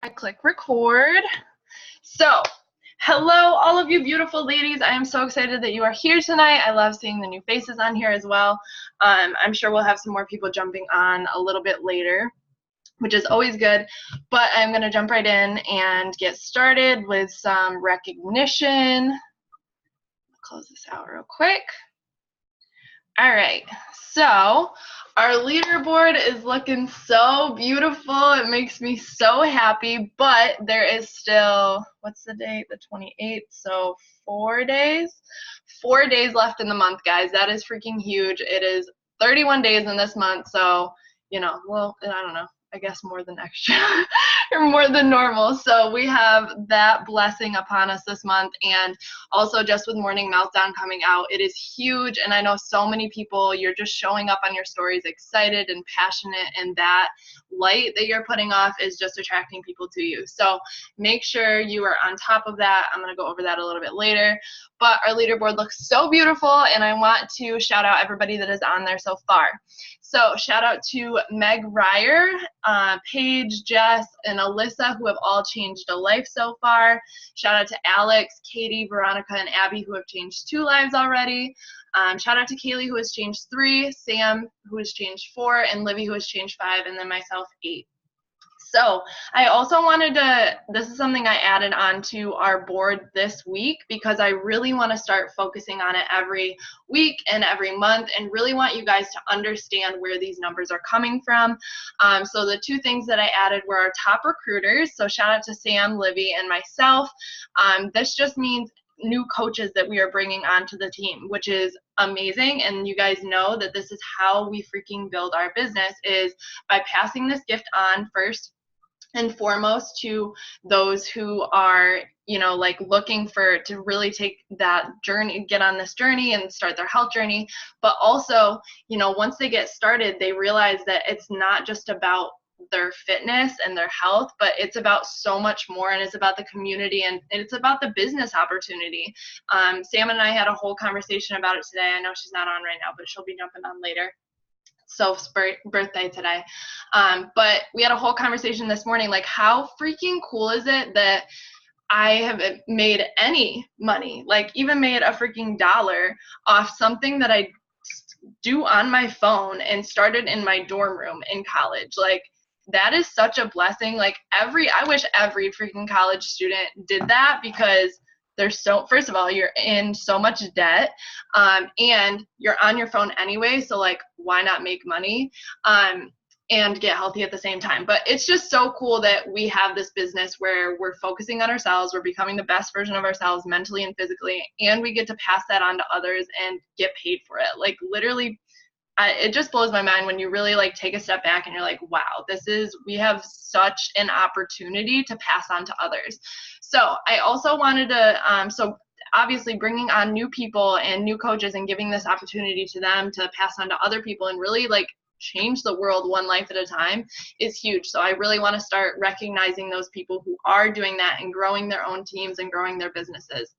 I click record. So, hello, all of you beautiful ladies. I am so excited that you are here tonight. I love seeing the new faces on here as well. I'm sure we'll have some more people jumping on a little bit later, which is always good. But I'm going to jump right in and get started with some recognition. Close this out real quick. All right, so our leaderboard is looking so beautiful. It makes me so happy, but there is still, what's the date? The 28th, so 4 days? 4 days left in the month, guys. That is freaking huge. It is 31 days in this month, so, well, I don't know. I guess more than extra or more than normal. So we have that blessing upon us this month, and also just with Morning Meltdown coming out, it is huge. And I know so many people, you're just showing up on your stories excited and passionate, and that light that you're putting off is just attracting people to you. So make sure you are on top of that. I'm going to go over that a little bit later. But our leaderboard looks so beautiful, and I want to shout out everybody that is on there so far. So shout out to Meg Ryer, Paige, Jess, and Alyssa, who have all changed a life so far. Shout out to Alex, Katie, Veronica, and Abby, who have changed 2 lives already. Shout out to Kaylee, who has changed 3, Sam, who has changed 4, and Livy, who has changed 5, and then myself, 8. So I also wanted to, this is something I added onto our board this week because I really want to start focusing on it every week and every month, and really want you guys to understand where these numbers are coming from. So the 2 things that I added were our top recruiters. So shout out to Sam, Livy, and myself. This just means new coaches that we are bringing onto the team, which is amazing. And you guys know that this is how we freaking build our business, is by passing this gift on first and foremost to those who are, like looking to really take that journey, get on this journey and start their health journey. But also, once they get started, they realize that it's not just about their fitness and their health, but it's about so much more, and it's about the community, and it's about the business opportunity. Sam and I had a whole conversation about it today. I know she's not on right now, but she'll be jumping on later. Soph's birthday today. But we had a whole conversation this morning, like how freaking cool is it that I haven't made any money, like even made a freaking dollar off something that I do on my phone and started in my dorm room in college. Like that is such a blessing. Like I wish every freaking college student did that, because first of all, you're in so much debt, and you're on your phone anyway, so like why not make money and get healthy at the same time? But it's just so cool that we have this business where we're focusing on ourselves, we're becoming the best version of ourselves mentally and physically, and we get to pass that on to others and get paid for it. Like literally, it just blows my mind when you really like take a step back and you're like, wow, we have such an opportunity to pass on to others. So I also wanted to, so obviously bringing on new people and new coaches and giving this opportunity to them to pass on to other people and really like change the world one life at a time is huge. So I really want to start recognizing those people who are doing that and growing their own teams and growing their businesses.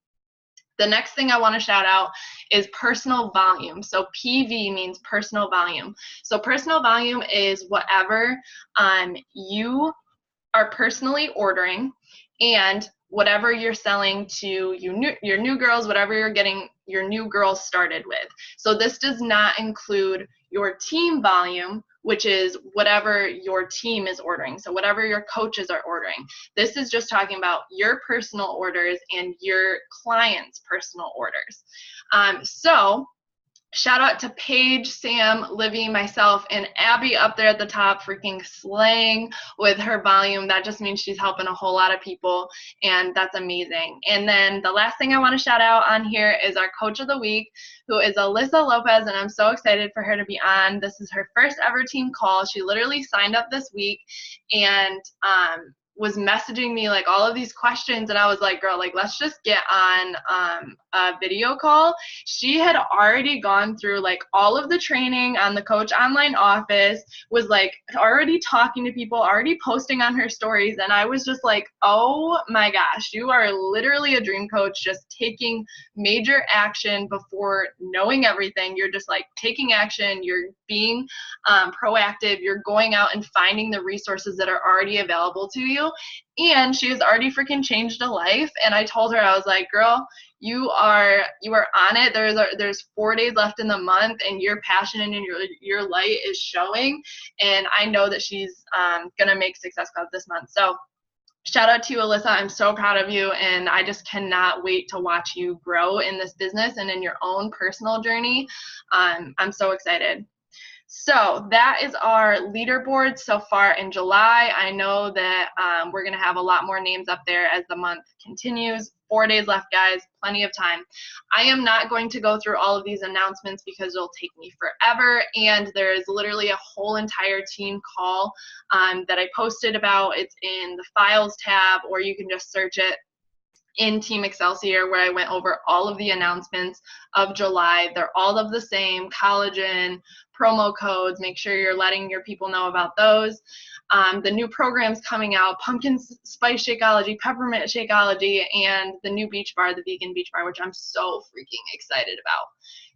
The next thing I want to shout out is personal volume. So PV means personal volume. So personal volume is whatever you are personally ordering, and whatever you're selling to your new girls, whatever you're getting your new girls started with. So this does not include your team volume, which is whatever your team is ordering. So whatever your coaches are ordering. This is just talking about your personal orders and your clients' personal orders. So shout out to Paige, Sam, Livy, myself, and Abby up there at the top, freaking slaying with her volume. That just means she's helping a whole lot of people, and that's amazing. And then the last thing I want to shout out on here is our coach of the week, who is Alyssa Lopez, and I'm so excited for her to be on. This is her first ever team call. She literally signed up this week and was messaging me like all of these questions, and I was like, girl, like let's just get on a video call. She had already gone through like all of the training on the Coach Online Office, was like already talking to people, already posting on her stories, and I was just like, oh my gosh, you are literally a dream coach, just taking major action before knowing everything. You're just like taking action, you're being proactive, you're going out and finding the resources that are already available to you. and she has already freaking changed a life. And I told her, I was like, girl, you are on it. There's 4 days left in the month, and your passion and your light is showing. And I know that she's gonna make Success Club this month. So shout out to you, Alyssa. I'm so proud of you, and I just cannot wait to watch you grow in this business and in your own personal journey. I'm so excited. So that is our leaderboard so far in July. I know that we're going to have a lot more names up there as the month continues. 4 days left, guys, plenty of time. I am not going to go through all of these announcements because it'll take me forever, and there is literally a whole entire team call that I posted about. It's in the files tab, or you can just search it in Team Excelsior, where I went over all of the announcements of July. They're all of the same: collagen, promo codes. Make sure you're letting your people know about those. The new programs coming out: pumpkin spice Shakeology, peppermint Shakeology, and the new beach bar, the vegan beach bar, which I'm so freaking excited about.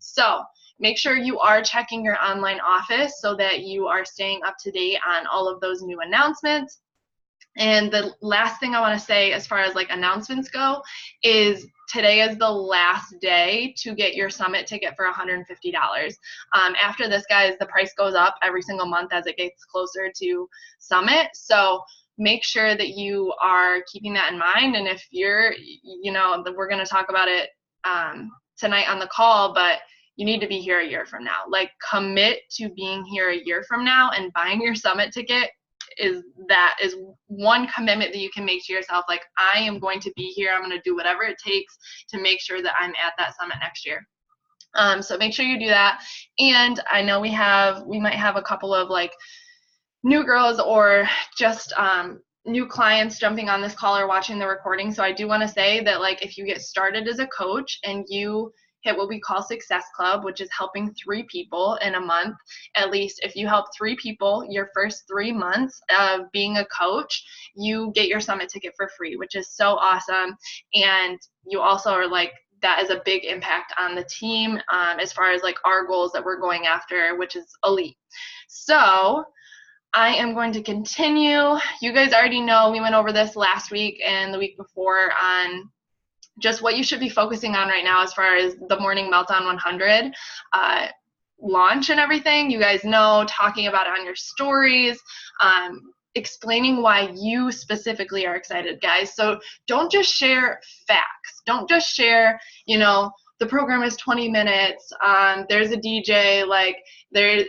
So make sure you are checking your online office so that you are staying up to date on all of those new announcements. And the last thing I want to say as far as like announcements go is today is the last day to get your summit ticket for $150. After this, guys, the price goes up every single month as it gets closer to summit. So make sure that you are keeping that in mind. And if you're, we're going to talk about it tonight on the call, but you need to be here a year from now. Like, commit to being here a year from now, and buying your summit ticket is one commitment that you can make to yourself. Like, I am going to be here. I'm going to do whatever it takes to make sure that I'm at that summit next year. So make sure you do that. And I know we might have a couple of like new girls or just new clients jumping on this call or watching the recording. So I do want to say that, like, if you get started as a coach and you hit what we call Success Club, which is helping 3 people in a month, at least if you help 3 people your first 3 months of being a coach, you get your summit ticket for free, which is so awesome. And you also are like, that is a big impact on the team as far as like our goals that we're going after, which is elite. So I am going to continue. You guys already know we went over this last week and the week before on just what you should be focusing on right now as far as the Morning Meltdown 100 launch and everything. You guys know, talking about it on your stories, explaining why you specifically are excited, guys. So don't just share facts. Don't just share, the program is 20 minutes. There's a DJ, like there,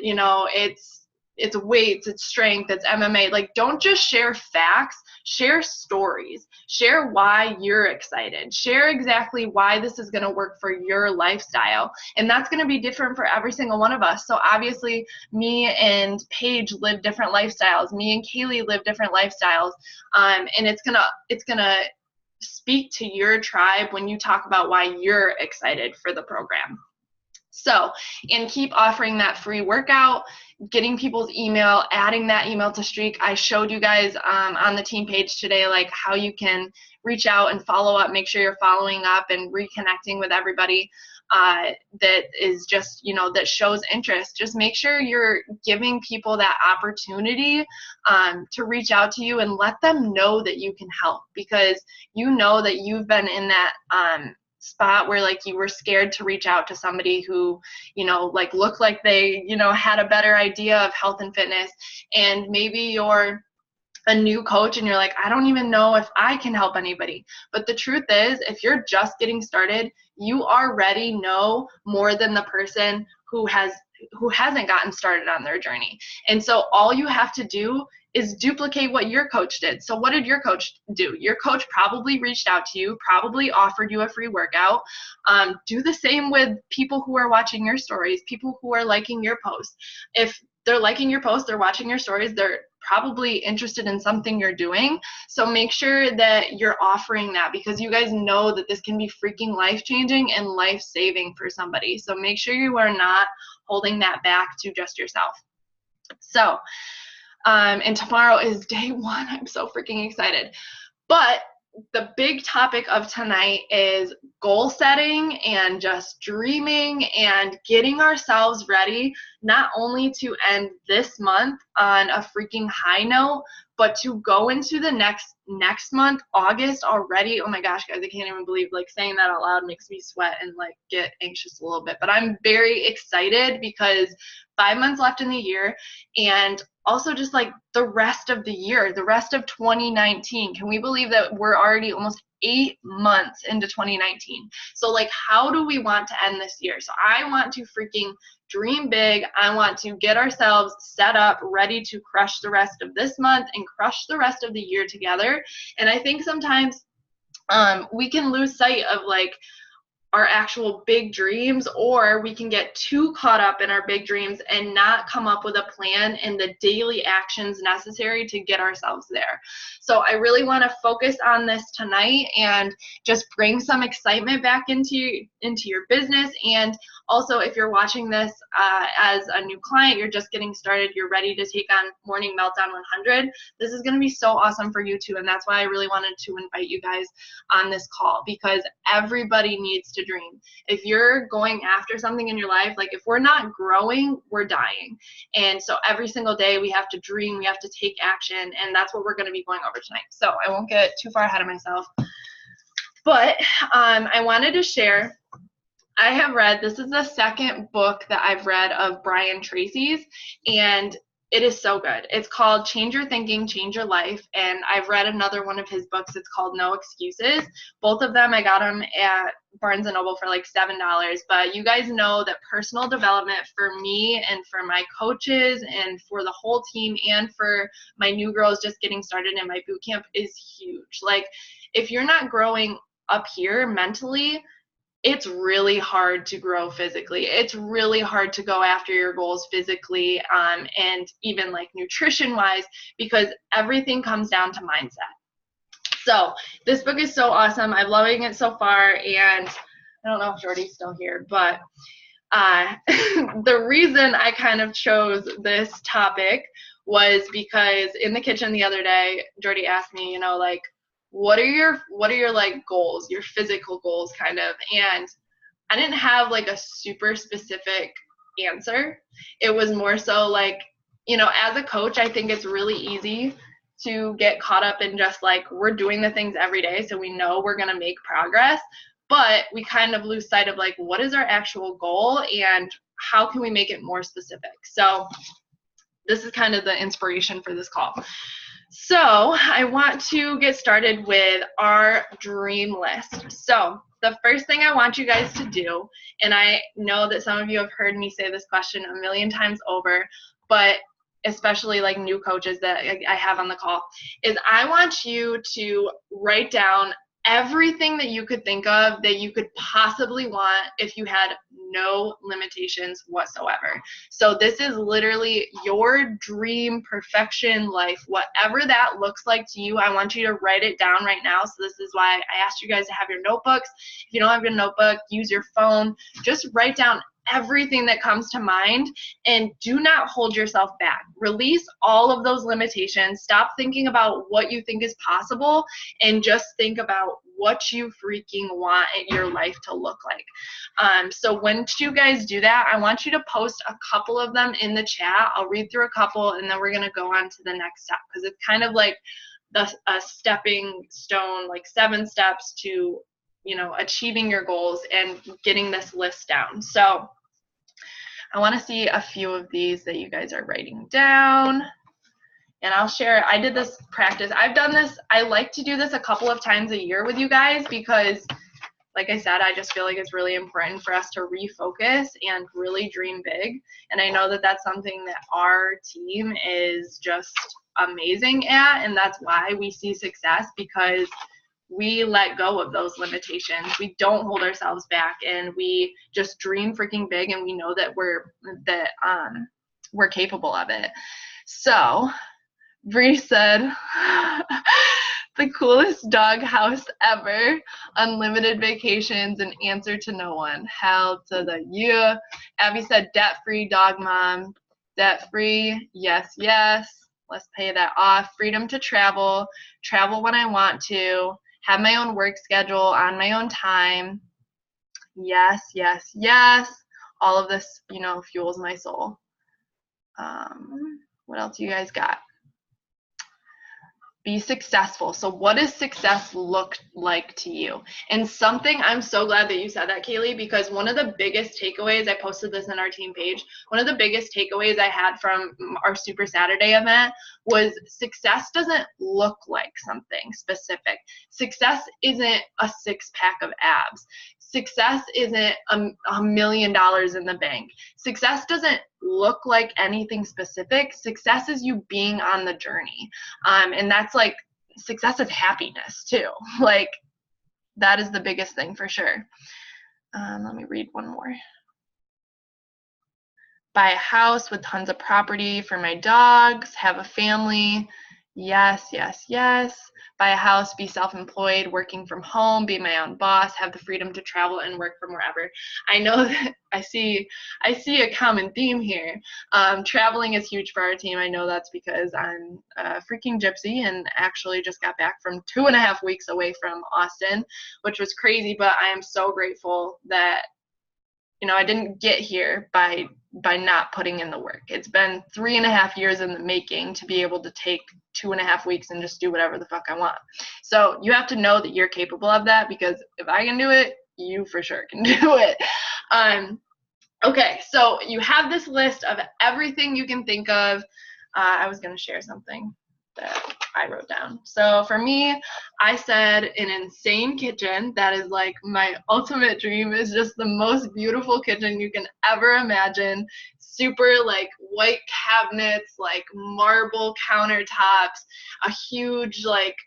it's weights, it's strength, it's MMA. Like, don't just share facts, share stories, share why you're excited, share exactly why this is going to work for your lifestyle. And that's going to be different for every single one of us. So obviously me and Paige live different lifestyles. Me and Kaylee live different lifestyles. And it's going to speak to your tribe when you talk about why you're excited for the program. So, and keep offering that free workout, getting people's email, adding that email to Streak. I showed you guys on the team page today, like how you can reach out and follow up, make sure you're following up and reconnecting with everybody that is just, that shows interest. Just make sure you're giving people that opportunity to reach out to you and let them know that you can help, because you know that you've been in that spot where like you were scared to reach out to somebody who, like looked like they, had a better idea of health and fitness, and maybe you're a new coach and you're like, I don't even know if I can help anybody. But the truth is, if you're just getting started, you already know more than the person who hasn't gotten started on their journey. And so all you have to do is duplicate what your coach did. So what did your coach do? Your coach probably reached out to you, probably offered you a free workout. Do the same with people who are watching your stories, people who are liking your posts. If they're liking your posts, they're watching your stories, they're probably interested in something you're doing. So make sure that you're offering that, because you guys know that this can be freaking life-changing and life-saving for somebody. So make sure you are not holding that back to just yourself. So, and tomorrow is day 1. I'm so freaking excited. But the big topic of tonight is goal setting and just dreaming and getting ourselves ready, not only to end this month on a freaking high note, But to go into the next month, August already, oh my gosh, guys, I can't even believe, like, saying that out loud makes me sweat and like get anxious a little bit. But I'm very excited because 5 months left in the year, and also just like the rest of the year, the rest of 2019. Can we believe that we're already almost 8 months into 2019? So like, how do we want to end this year? So I want to freaking dream big. I want to get ourselves set up, ready to crush the rest of this month and crush the rest of the year together. And I think sometimes we can lose sight of like our actual big dreams, or we can get too caught up in our big dreams and not come up with a plan and the daily actions necessary to get ourselves there. So I really want to focus on this tonight and just bring some excitement back into your business. And also, if you're watching this as a new client, you're just getting started, you're ready to take on Morning Meltdown 100, this is going to be so awesome for you too. And that's why I really wanted to invite you guys on this call, because everybody needs to dream. If you're going after something in your life, like if we're not growing, we're dying. And so every single day we have to dream, we have to take action, and that's what we're going to be going over tonight. So I won't get too far ahead of myself, but I wanted to share, I have read, this is the second book that I've read of Brian Tracy's, and it is so good. It's called Change Your Thinking, Change Your Life, and I've read another one of his books. It's called No Excuses. Both of them, I got them at Barnes & Noble for like $7, but you guys know that personal development for me and for my coaches and for the whole team and for my new girls just getting started in my boot camp is huge. Like, if you're not growing up here mentally, it's really hard to grow physically. It's really hard to go after your goals physically, and even like nutrition wise, because everything comes down to mindset. So this book is so awesome. I'm loving it so far, and I don't know if Jordy's still here, but the reason I kind of chose this topic was because in the kitchen the other day, Jordy asked me, you know, like, what are your like goals, your physical goals kind of, and I didn't have like a super specific answer. It was more so like, you know, as a coach, I think it's really easy to get caught up in just like, we're doing the things every day, so we know we're going to make progress, but we kind of lose sight of like, what is our actual goal and how can we make it more specific? So this is kind of the inspiration for this call. So I want to get started with our dream list. So the first thing I want you guys to do, and I know that some of you have heard me say this question a million times over, but especially like new coaches that I have on the call, is I want you to write down everything that you could think of that you could possibly want if you had no limitations whatsoever. So this is literally your dream perfection life, whatever that looks like to you. I want you to write it down right now. So this is why I asked you guys to have your notebooks. If you don't have your notebook, use your phone. Just write down everything that comes to mind, and do not hold yourself back. Release all of those limitations. Stop thinking about what you think is possible and just think about what you freaking want your life to look like. So once you guys do that, I want you to post a couple of them in the chat. I'll read through a couple, and then we're going to go on to the next step, because it's kind of like a stepping stone, like 7 steps to, you know, achieving your goals and getting this list down. So I want to see a few of these that you guys are writing down, and I'll share. I did this practice. I've done this. I like to do this a couple of times a year with you guys because, like I said, I just feel like it's really important for us to refocus and really dream big. And I know that that's something that our team is just amazing at, and that's why we see success, because we let go of those limitations. We don't hold ourselves back, and we just dream freaking big, and we know that we're capable of it. So Bree said, the coolest dog house ever, unlimited vacations, and answer to no one. Hell to the yeah. Abby said, debt-free dog mom. Debt-free, yes, yes. Let's pay that off. Freedom to travel when I want to, have my own work schedule on my own time. Yes, yes, yes. All of this, you know, fuels my soul. What else you guys got? Be successful. So what does success look like to you? And something, I'm so glad that you said that, Kaylee, because one of the biggest takeaways, I posted this in our team page, one of the biggest takeaways I had from our Super Saturday event was success doesn't look like something specific. Success isn't a six-pack of abs. Success isn't $1 million in the bank. Success doesn't look like anything specific. Success is you being on the journey. And that's like, success is happiness too. Like, that is the biggest thing for sure. Let me read one more. Buy a house with tons of property for my dogs, have a family. Yes, yes, yes. Buy a house, be self-employed, working from home, be my own boss, have the freedom to travel and work from wherever. I know that I see a common theme here. Traveling is huge for our team. I know that's because I'm a freaking gypsy and actually just got back from 2.5 weeks away from Austin, which was crazy, but I am so grateful that, you know, I didn't get here by not putting in the work. It's been 3.5 years in the making to be able to take 2.5 weeks and just do whatever the fuck I want. So you have to know that you're capable of that, because if I can do it, you for sure can do it. Okay, so you have this list of everything you can think of. I was going to share something that I wrote down. So for me, I said an insane kitchen. That is like my ultimate dream, is just the most beautiful kitchen you can ever imagine. Super like white cabinets, like marble countertops, a huge like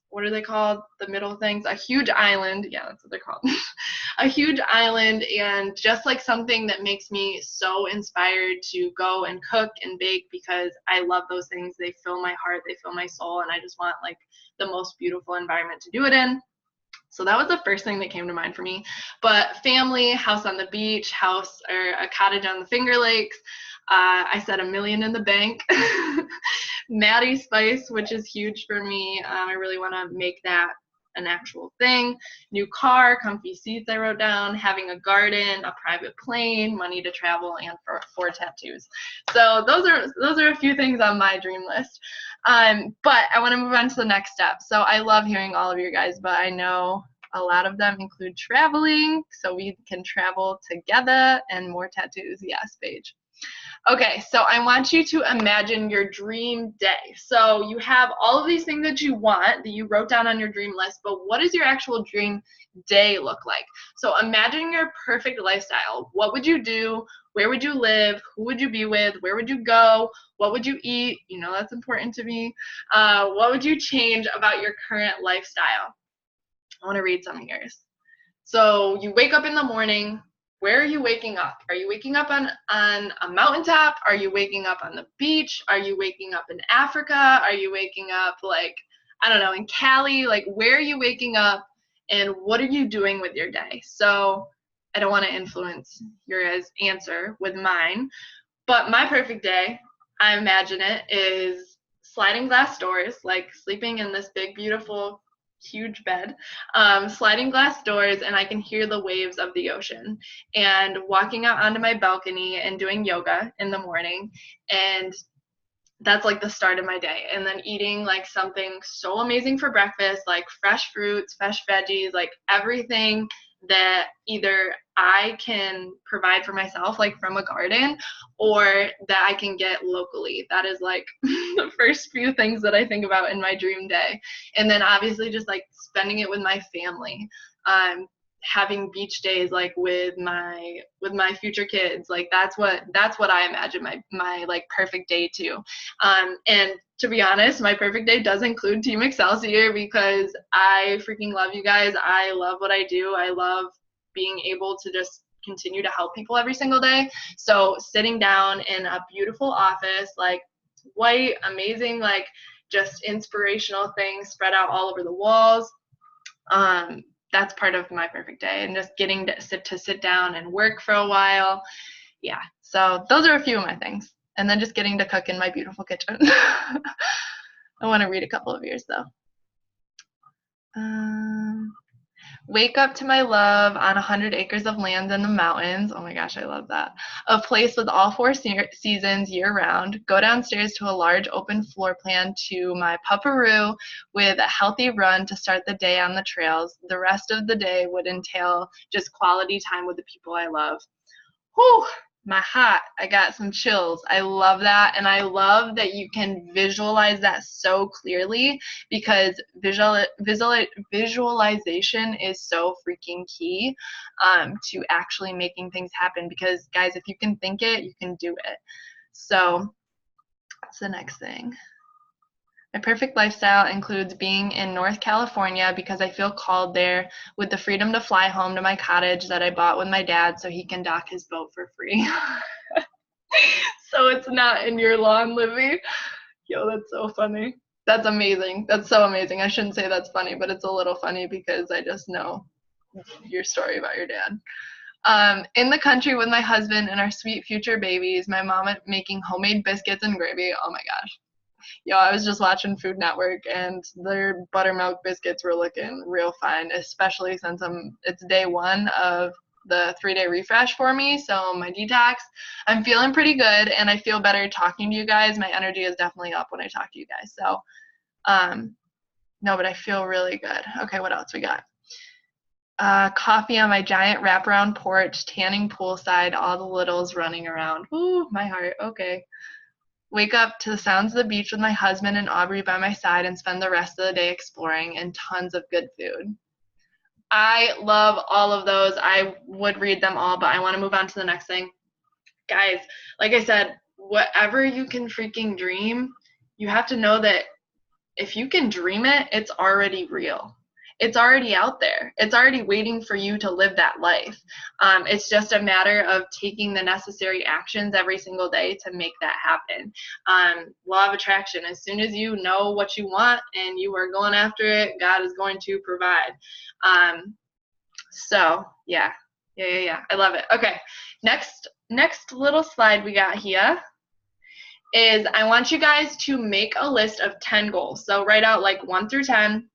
what are they called? The middle things? A huge island. Yeah, that's what they're called. A huge island, and just like something that makes me so inspired to go and cook and bake, because I love those things. They fill my heart, they fill my soul, and I just want like the most beautiful environment to do it in. So that was the first thing that came to mind for me. But family, house on the beach, house or a cottage on the Finger Lakes. I said $1 million in the bank. Maddie Spice, which is huge for me. I really want to make that an actual thing. New car, comfy seats I wrote down, having a garden, a private plane, money to travel, and for 4 tattoos. So those are a few things on my dream list. But I want to move on to the next step. So I love hearing all of you guys, but I know a lot of them include traveling, so we can travel together, and more tattoos. Yes, Paige. Okay, so I want you to imagine your dream day. So you have all of these things that you want, that you wrote down on your dream list, but what does your actual dream day look like? So imagine your perfect lifestyle. What would you do? Where would you live? Who would you be with? Where would you go? What would you eat? You know, that's important to me. What would you change about your current lifestyle? I want to read some of yours. So you wake up in the morning. Where are you waking up? Are you waking up on a mountaintop? Are you waking up on the beach? Are you waking up in Africa? Are you waking up, like, I don't know, in Cali? Like, where are you waking up, and what are you doing with your day? So I don't want to influence your guys' answer with mine, but my perfect day, I imagine it, is sliding glass doors, like sleeping in this big, beautiful, huge bed, sliding glass doors, and I can hear the waves of the ocean, and walking out onto my balcony and doing yoga in the morning, and that's like the start of my day. And then eating like something so amazing for breakfast, like fresh fruits, fresh veggies, like everything that either I can provide for myself, like from a garden, or that I can get locally. That is like the first few things that I think about in my dream day. And then obviously just like spending it with my family. Having beach days like with my future kids, like that's what I imagine my like perfect day too. And to be honest, my perfect day does include Team Excelsior, because I freaking love you guys. I love what I do. I love being able to just continue to help people every single day. So sitting down in a beautiful office, like white, amazing, like just inspirational things spread out all over the walls. That's part of my perfect day, and just getting to sit down and work for a while. Yeah, so those are a few of my things. And then just getting to cook in my beautiful kitchen. I want to read a couple of yours though. Wake up to my love on 100 acres of land in the mountains. Oh my gosh, I love that. A place with all four seasons year round. Go downstairs to a large open floor plan to my pupperoo with a healthy run to start the day on the trails. The rest of the day would entail just quality time with the people I love. Whew, my heart, I got some chills. I love that, and I love that you can visualize that so clearly, because visualization is so freaking key to actually making things happen, because guys, if you can think it, you can do it. So that's the next thing. My perfect lifestyle includes being in North California because I feel called there, with the freedom to fly home to my cottage that I bought with my dad so he can dock his boat for free. So it's not in your lawn, Livy. Yo, that's so funny. That's amazing. That's so amazing. I shouldn't say that's funny, but it's a little funny because I just know your story about your dad. In the country with my husband and our sweet future babies, my mom making homemade biscuits and gravy. Oh my gosh. Yo, I was just watching Food Network, and their buttermilk biscuits were looking real fine, especially since it's day one of the 3-day refresh for me, so my detox. I'm feeling pretty good, and I feel better talking to you guys. My energy is definitely up when I talk to you guys. So, no, but I feel really good. Okay, what else we got? Coffee on my giant wraparound porch, tanning poolside, all the littles running around. Ooh, my heart. Okay. Wake up to the sounds of the beach with my husband and Aubrey by my side and spend the rest of the day exploring, and tons of good food. I love all of those. I would read them all, but I want to move on to the next thing. Guys, like I said, whatever you can freaking dream, you have to know that if you can dream it, it's already real. It's already out there. It's already waiting for you to live that life. It's just a matter of taking the necessary actions every single day to make that happen. Law of attraction, as soon as you know what you want and you are going after it, God is going to provide. So yeah. I love it. Okay, next little slide we got here is I want you guys to make a list of 10 goals. So write out like 1 through 10.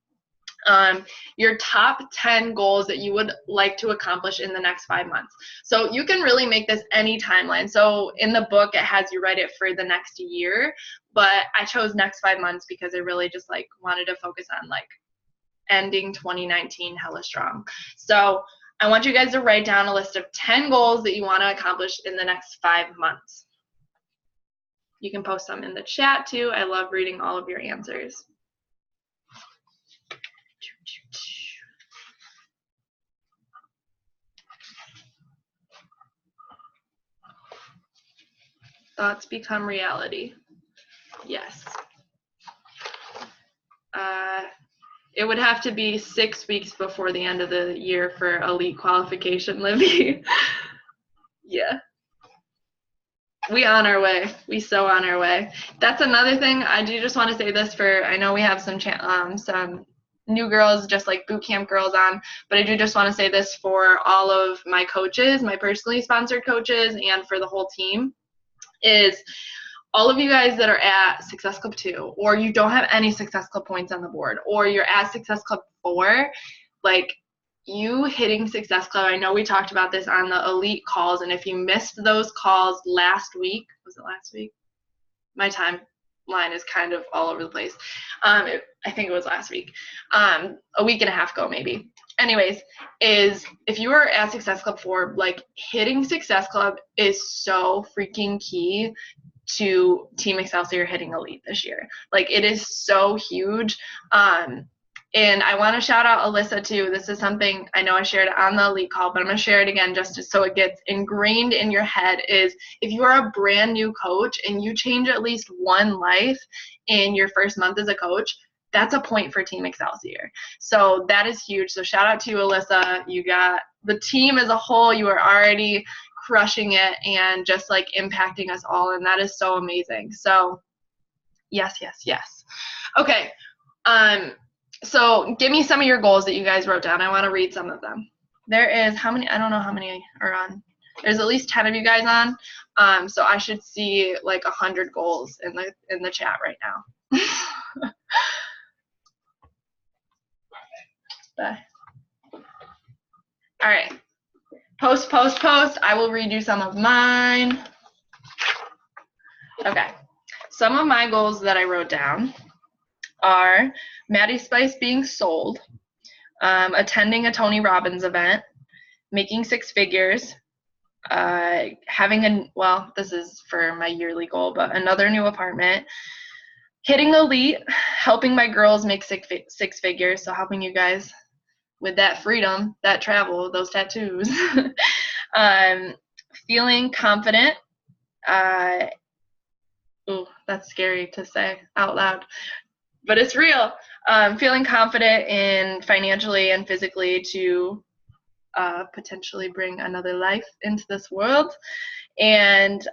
Your top 10 goals that you would like to accomplish in the next 5 months. So you can really make this any timeline. So in the book, it has you write it for the next year, but I chose next 5 months because I really just like wanted to focus on like ending 2019 hella strong. So I want you guys to write down a list of 10 goals that you want to accomplish in the next 5 months. You can post them in the chat too. I love reading all of your answers. Thoughts become reality. Yes. It would have to be 6 weeks before the end of the year for elite qualification, Livy. Yeah. We on our way. We so on our way. That's another thing. I do just want to say this for, I know we have some new girls, just like boot camp girls on, but I do just want to say this for all of my coaches, my personally sponsored coaches, and for the whole team, is all of you guys that are at Success Club 2, or you don't have any Success Club points on the board, or you're at Success Club 4, like, you hitting Success Club, I know we talked about this on the elite calls, and if you missed those calls last week, was it last week? My timeline is kind of all over the place. I think it was last week, a week and a half ago maybe. Anyways, is if you are at Success Club 4, like, hitting Success Club is so freaking key to Team Excelsior hitting elite this year. Like, it is so huge. And I want to shout out Alyssa too. This is something I know I shared it on the elite call, but I'm going to share it again just so it gets ingrained in your head, is if you are a brand new coach and you change at least one life in your first month as a coach, that's a point for Team Excelsior. So that is huge. So shout out to you, Alyssa. You got the team as a whole. You are already crushing it and just like impacting us all, and that is so amazing. So yes. Okay. So give me some of your goals that you guys wrote down. I want to read some of them. There is how many? I don't know how many are on. There's at least 10 of you guys on. So I should see like 100 goals in the chat right now. Bye. All right. Post. I will read you some of mine. Okay. Some of my goals that I wrote down are Maddie Spice being sold, attending a Tony Robbins event, making six figures, this is for my yearly goal, but another new apartment, hitting elite, helping my girls make six figures, so helping you guys with that freedom, that travel, those tattoos, feeling confident. That's scary to say out loud, but it's real. Feeling confident in financially and physically to potentially bring another life into this world, and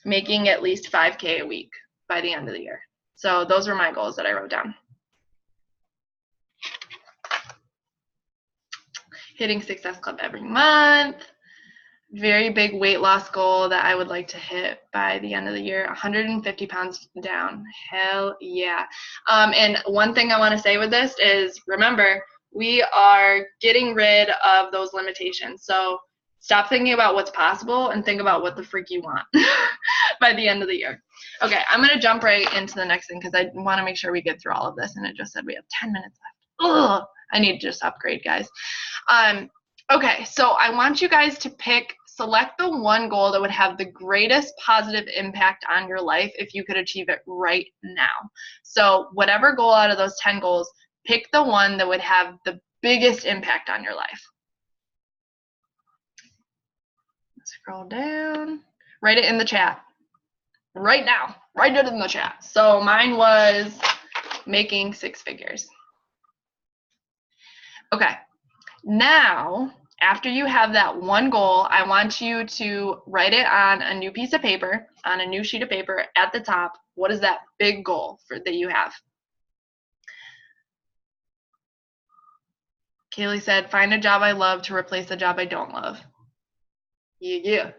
making at least 5K a week by the end of the year. So those were my goals that I wrote down. Hitting Success Club every month. Very big weight loss goal that I would like to hit by the end of the year, 150 pounds down. Hell yeah. And one thing I want to say with this is, remember, we are getting rid of those limitations. So stop thinking about what's possible and think about what the freak you want by the end of the year. Okay, I'm going to jump right into the next thing because I want to make sure we get through all of this, and it just said we have 10 minutes left. Ugh, I need to just upgrade, guys. Okay, so I want you guys to select the one goal that would have the greatest positive impact on your life if you could achieve it right now. So whatever goal out of those 10 goals, pick the one that would have the biggest impact on your life. Scroll down. Write it in the chat. Right now. Write it in the chat. So mine was making six figures. Okay. Now, after you have that one goal, I want you to write it on a new piece of paper, on a new sheet of paper at the top. What is that big goal that you have? Kaylee said, find a job I love to replace a job I don't love. Yeah.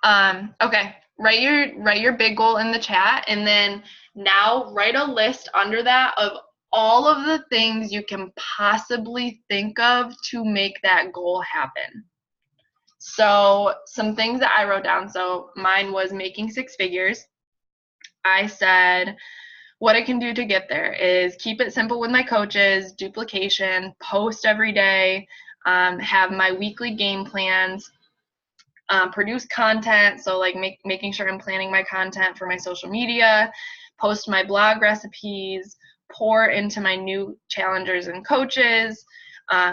Okay, write your big goal in the chat, and then now write a list under that of all of the things you can possibly think of to make that goal happen. So some things that I wrote down, so mine was making six figures. I said what I can do to get there is keep it simple with my coaches, duplication, post every day, have my weekly game plans, produce content, so like making sure I'm planning my content for my social media, post my blog recipes, pour into my new challengers and coaches,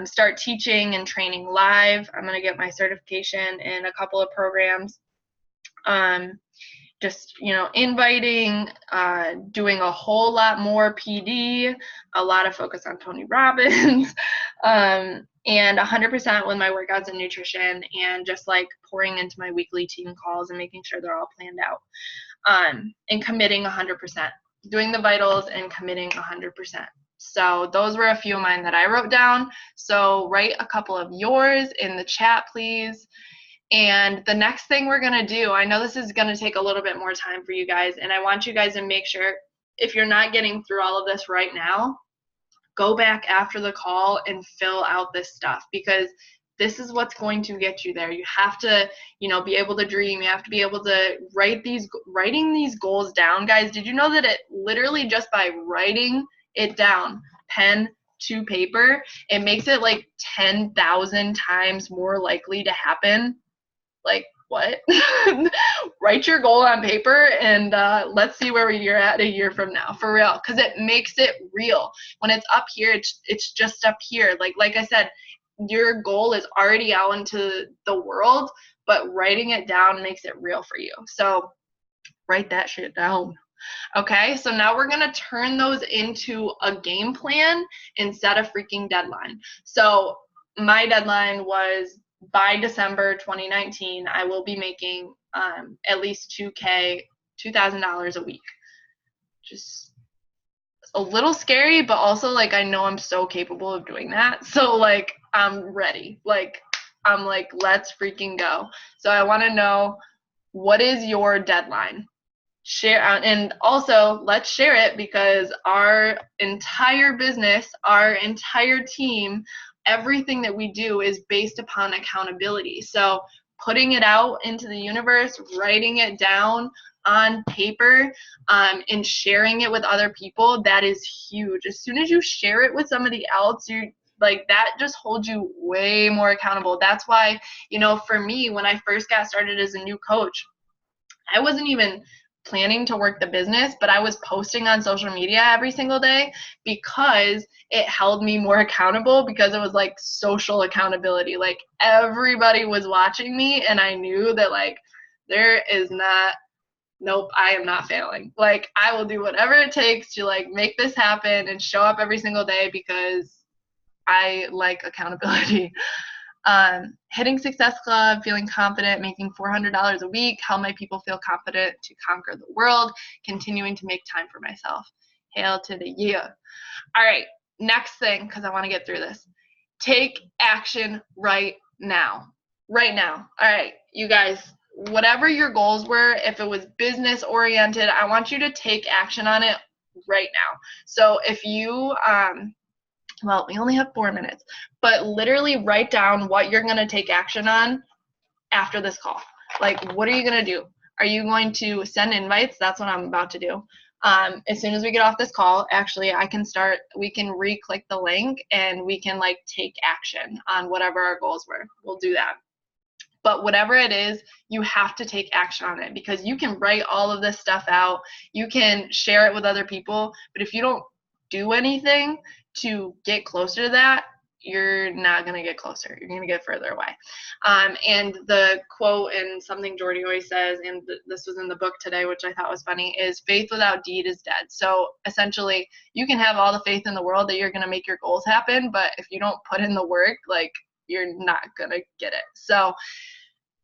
start teaching and training live. I'm going to get my certification in a couple of programs. Just, inviting, doing a whole lot more PD, a lot of focus on Tony Robbins, and 100% with my workouts and nutrition, and just like pouring into my weekly team calls and making sure they're all planned out, and committing 100%, doing the vitals and committing 100%. So those were a few of mine that I wrote down. So write a couple of yours in the chat, please. And the next thing we're going to do, I know this is going to take a little bit more time for you guys, and I want you guys to make sure, if you're not getting through all of this right now, go back after the call and fill out this stuff, because this is what's going to get you there. You have to, be able to dream. You have to be able to writing these goals down. Guys, did you know that it literally just by writing it down, pen to paper, it makes it like 10,000 times more likely to happen? Like, what? Write your goal on paper, and let's see where you're at a year from now, for real, because it makes it real. When it's up here, it's just up here. Like I said, your goal is already out into the world, but writing it down makes it real for you. So write that shit down. Okay, so now we're going to turn those into a game plan instead of freaking deadline. So my deadline was by December 2019, I will be making at least $2,000 a week. Just a little scary, but also like I know I'm so capable of doing that. So like I'm ready. I'm like, let's freaking go. So I want to know, what is your deadline? Share, and also let's share it, because our entire business, our entire team, everything that we do is based upon accountability. So putting it out into the universe, writing it down on paper, and sharing it with other people, that is huge. As soon as you share it with somebody else, you like that just holds you way more accountable. That's why, for me, when I first got started as a new coach, I wasn't even planning to work the business, but I was posting on social media every single day because it held me more accountable, because it was like social accountability. Like everybody was watching me, and I knew that like there is not, nope, I am not failing. Like I will do whatever it takes to like make this happen and show up every single day because I like accountability. Hitting Success Club, feeling confident, making $400 a week, how my people feel confident to conquer the world, continuing to make time for myself. Hail to the year. All right, next thing, because I want to get through this. Take action right now. Right now. All right, you guys, whatever your goals were, if it was business oriented, I want you to take action on it right now. So if you, well, we only have 4 minutes, but literally write down what you're going to take action on after this call. Like, what are you going to do? Are you going to send invites? That's what I'm about to do. As soon as we get off this call, actually, we can re-click the link and we can like take action on whatever our goals were. We'll do that. But whatever it is, you have to take action on it, because you can write all of this stuff out. You can share it with other people. But if you don't do anything to get closer to that, you're not going to get closer. You're going to get further away. And the quote, and something Jordy always says, and this was in the book today, which I thought was funny, is faith without deed is dead. So essentially, you can have all the faith in the world that you're going to make your goals happen, but if you don't put in the work, like, you're not going to get it. So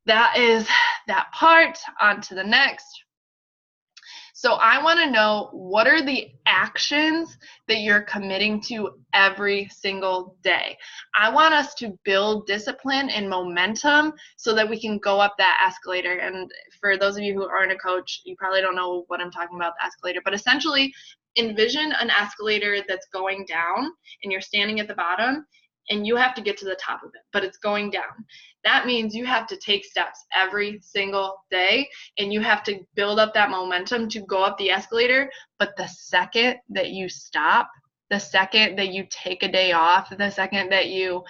that is that part. On to the next. So I want to know, what are the actions that you're committing to every single day? I want us to build discipline and momentum so that we can go up that escalator. And for those of you who aren't a coach, you probably don't know what I'm talking about, the escalator. But essentially, envision an escalator that's going down, and you're standing at the bottom, and you have to get to the top of it, but it's going down. That means you have to take steps every single day, and you have to build up that momentum to go up the escalator. But the second that you stop, the second that you take a day off, the second that you're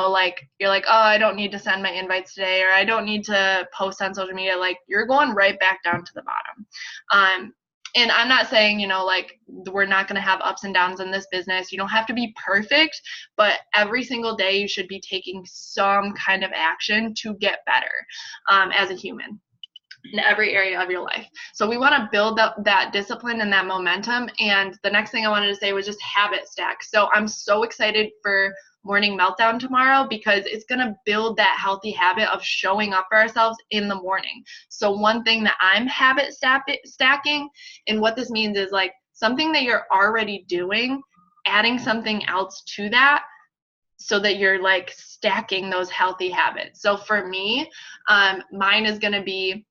like, oh, I don't need to send my invites today, or I don't need to post on social media, like, you're going right back down to the bottom. And I'm not saying, like, we're not going to have ups and downs in this business. You don't have to be perfect, but every single day you should be taking some kind of action to get better as a human in every area of your life. So we want to build up that discipline and that momentum. And the next thing I wanted to say was just habit stack. So I'm so excited for Morning Meltdown tomorrow, because it's going to build that healthy habit of showing up for ourselves in the morning. So one thing that I'm habit stacking, and what this means is like something that you're already doing, adding something else to that, so that you're like stacking those healthy habits. So for me, mine is going to be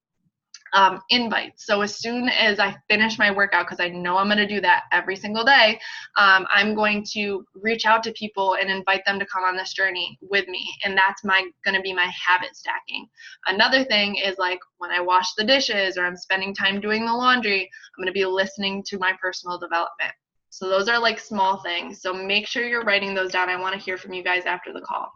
invites. So as soon as I finish my workout, because I know I'm going to do that every single day, I'm going to reach out to people and invite them to come on this journey with me. And that's going to be my habit stacking. Another thing is, like, when I wash the dishes or I'm spending time doing the laundry, I'm going to be listening to my personal development. So those are like small things. So make sure you're writing those down. I want to hear from you guys after the call.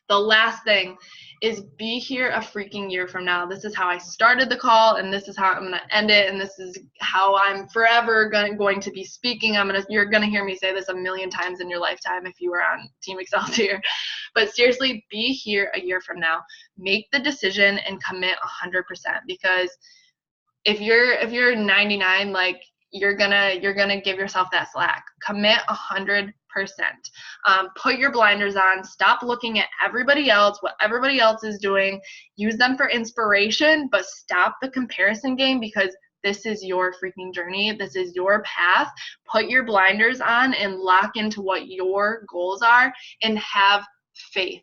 The last thing is, be here a freaking year from now. This is how I started the call, and this is how I'm going to end it, and this is how I'm forever going to be speaking. You're going to hear me say this a million times in your lifetime if you were on Team Excelsior. But seriously, be here a year from now. Make the decision and commit 100%, because if you're 99, like, you're gonna give yourself that slack. Commit 100%. Put your blinders on. Stop looking at everybody else, what everybody else is doing. Use them for inspiration, but stop the comparison game, because this is your freaking journey. This is your path. Put your blinders on and lock into what your goals are, and have faith.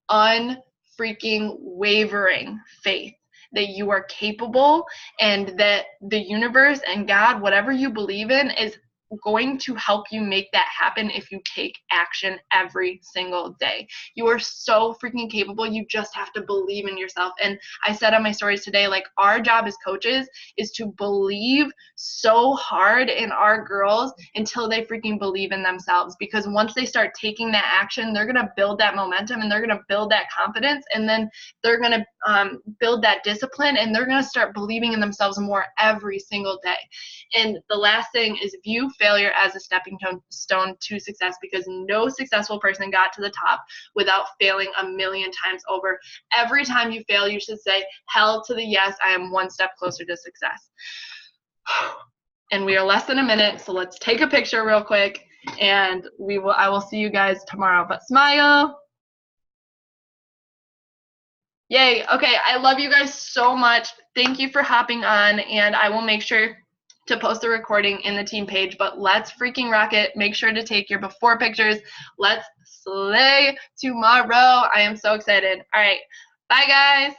Unfreaking wavering faith that you are capable, and that the universe and God, whatever you believe in, is going to help you make that happen if you take action every single day. You are so freaking capable. You just have to believe in yourself. And I said on my stories today, like, our job as coaches is to believe so hard in our girls until they freaking believe in themselves, because once they start taking that action, they're going to build that momentum and they're going to build that confidence, and then they're going to build that discipline, and they're going to start believing in themselves more every single day. And the last thing is view failure as a stepping stone to success, because no successful person got to the top without failing a million times over. Every time you fail, you should say, hell to the yes, I am one step closer to success. And we are less than a minute, so let's take a picture real quick, and I will see you guys tomorrow. But smile. Yay. Okay, I love you guys so much. Thank you for hopping on, and I will make sure to post the recording in the team page. But let's freaking rock it. Make sure to take your before pictures. Let's slay tomorrow. I am so excited. All right. Bye, guys.